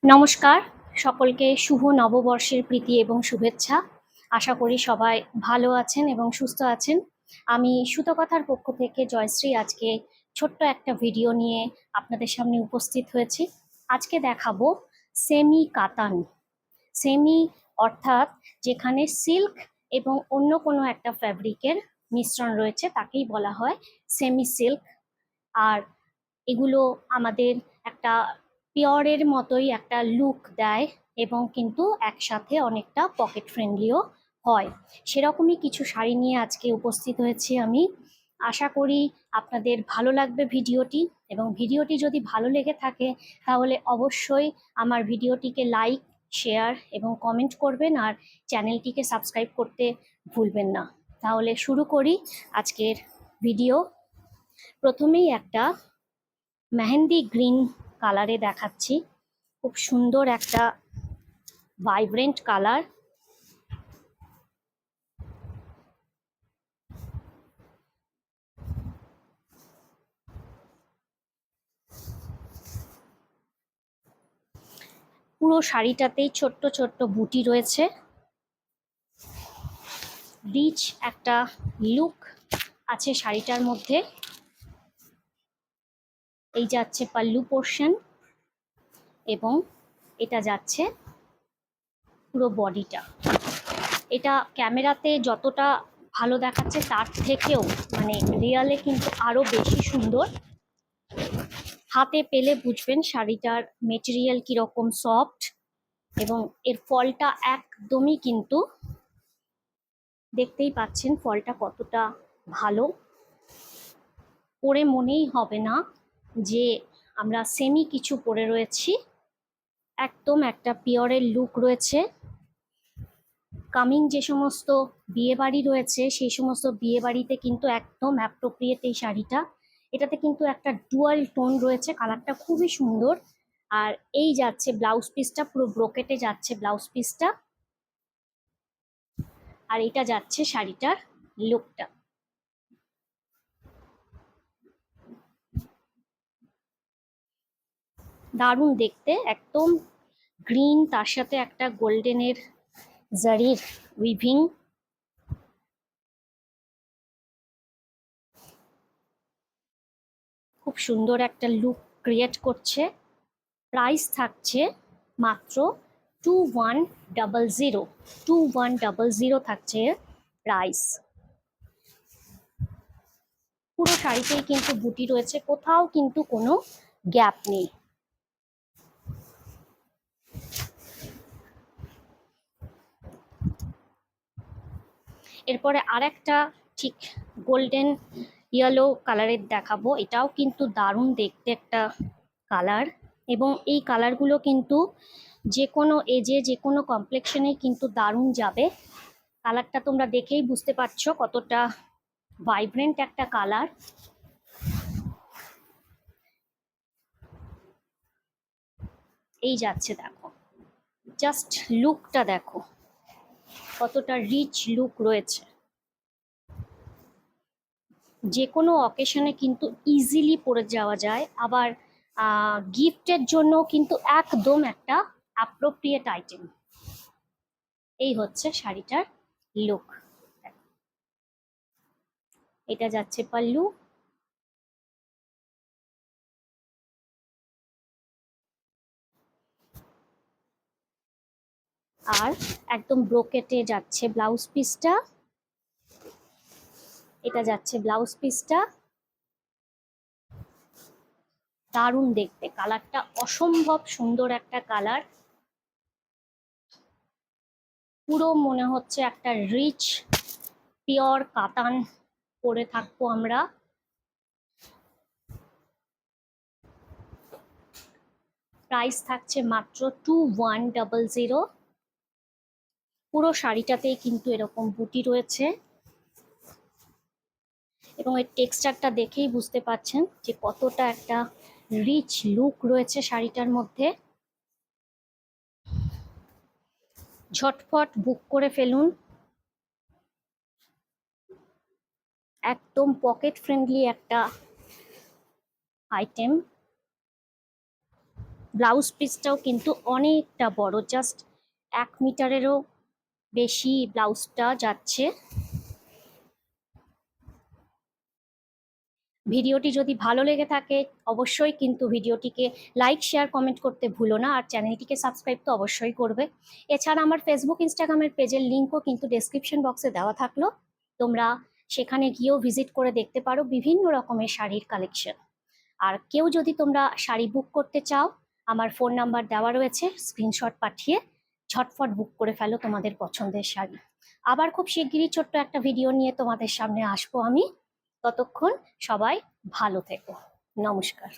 নমস্কার, সকলকে শুভ নববর্ষের প্রীতি এবং শুভেচ্ছা। আশা করি সবাই ভালো আছেন এবং সুস্থ আছেন। আমি সুতোকথার পক্ষ থেকে জয়শ্রী আজকে ছোট্ট একটা ভিডিও নিয়ে আপনাদের সামনে উপস্থিত হয়েছি। আজকে দেখাবো সেমি কাতান। সেমি অর্থাৎ যেখানে সিল্ক এবং অন্য কোনো একটা ফ্যাব্রিকের মিশ্রণ রয়েছে তাকেই বলা হয় সেমি সিল্ক। আর এগুলো আমাদের একটা পিওরের মতোই একটা লুক দেয় এবং কিন্তু একসাথে অনেকটা পকেট ফ্রেন্ডলিও হয়। সেরকমই কিছু শাড়ি নিয়ে আজকে উপস্থিত হয়েছি আমি। আশা করি আপনাদের ভালো লাগবে ভিডিওটি, এবং ভিডিওটি যদি ভালো লেগে থাকে তাহলে অবশ্যই আমার ভিডিওটিকে লাইক, শেয়ার এবং কমেন্ট করবেন, আর চ্যানেলটিকে সাবস্ক্রাইব করতে ভুলবেন না। তাহলে শুরু করি আজকের ভিডিও। প্রথমেই একটা মেহেন্দি গ্রিন কালারে দেখাচ্ছি। খুব সুন্দর একটা ভাইব্রেন্ট কালার। পুরো শাড়িটাতেই ছোট্ট ছোট্ট বুটি রয়েছে। রিচ একটা লুক আছে শাড়িটার মধ্যে। এই যাচ্ছে পাল্লু পোর্শন এবং এটা যাচ্ছে পুরো বডিটা। এটা ক্যামেরাতে যতটা ভালো দেখাচ্ছে তার থেকেও মানে রিয়ালে কিন্তু আরো বেশি সুন্দর। হাতে পেলে বুঝবেন শাড়িটার মেটেরিয়াল কিরকম সফট, এবং এর ফলটা একদমই কিন্তু দেখতেই পাচ্ছেন ফলটা কতটা ভালো। পরে মনেই হবে না যে আমরা সেমি কিছু পরে রয়েছি। একদম একটা পিওরের লুক রয়েছে। কামিং যে সমস্ত বিয়ে বাড়ি রয়েছে সেই সমস্ত বিয়ে বাড়িতে কিন্তু একদম অ্যাপ্রোপ্রিয়েট এই শাড়িটা। এটাতে কিন্তু একটা ডুয়াল টোন রয়েছে, কালারটা খুবই সুন্দর। আর এই যাচ্ছে ব্লাউজ পিসটা, পুরো ব্রোকেটে যাচ্ছে ব্লাউজ পিসটা। আর এটা যাচ্ছে শাড়িটার লুকটা। দারুণ দেখতে, একদম গ্রিন, তার সাথে একটা গোল্ডেনের জারির উইভিং। খুব সুন্দর একটা লুক ক্রিয়েট করছে। প্রাইস থাকছে মাত্র 2100। 2100 থাকছে প্রাইস। পুরো শাড়িতেই কিন্তু বুটি রয়েছে, কোথাও কিন্তু কোনো গ্যাপ নেই। এরপরে আরেকটা ঠিক গোল্ডেন ইয়েলো কালারের দেখাবো। এটাও কিন্তু দারুণ দেখতে একটা কালার, এবং এই কালারগুলো কিন্তু যে কোনো এজে, যে কোনো কমপ্লেক্সনে কিন্তু দারুণ যাবে। কালারটা তোমরা দেখেই বুঝতে পারছো কতটা ভাইব্রেন্ট একটা কালার। এই যাচ্ছে, দেখো জাস্ট লুকটা দেখো কতটা রিচ লুক রয়েছে। যে কোনো অকেশনে কিন্তু ইজিলি পরে যাওয়া যায়, আবার গিফটের জন্য কিন্তু একদম একটা অ্যাপ্রোপ্রিয়েট আইটেম। এই হচ্ছে শাড়িটার লুক। এটা যাচ্ছে পাল্লু। আর একদম ব্রোকেটে যাচ্ছে ব্লাউজ পিসটা। এটা যাচ্ছে ব্লাউজ পিসটা। দারুণ দেখতে, কালারটা অসম্ভব সুন্দর একটা কালার। পুরো মনে হচ্ছে একটা রিচ পিওর কাতান পরে থাকবো আমরা। প্রাইস থাকছে মাত্র 2100। পুরো শাড়িটাতেই কিন্তু এরকম বুটি রয়েছে, এবং এর টেক্সচারটা দেখেই বুঝতে পাচ্ছেন যে কতটা একটা রিচ লুক রয়েছে শাড়িটার মধ্যে। ঝটফট বুক করে ফেলুন। একদম পকেট ফ্রেন্ডলি একটা আইটেম। ব্লাউজ পিসটাও কিন্তু অনেকটা বড়, জাস্ট 1 মিটারেরও বেশি ব্লাউজটা যাচ্ছে। ভিডিওটি যদি ভালো লেগে থাকে অবশ্যই কিন্তু ভিডিওটিকে লাইক শেয়ার কমেন্ট করতে ভুলো না, আর চ্যানেলটিকে সাবস্ক্রাইব তো অবশ্যই করবে। এছাড়া আমার ফেসবুক ইনস্টাগ্রামের পেজের লিঙ্কও কিন্তু ডেসক্রিপশন বক্সে দেওয়া থাকলো, তোমরা সেখানে গিয়েও ভিজিট করে দেখতে পারো বিভিন্ন রকমের শাড়ির কালেকশন। আর কেউ যদি তোমরা শাড়ি বুক করতে চাও, আমার ফোন নাম্বার দেওয়া রয়েছে, স্ক্রিনশট পাঠিয়ে ঝটফট বুক করে ফেলো তোমাদের পছন্দের শাড়ি। আবার খুব শিগগিরই ছোট্ট একটা ভিডিও নিয়ে তোমাদের সামনে আসবো আমি। ততক্ষণ সবাই ভালো থেকো। নমস্কার।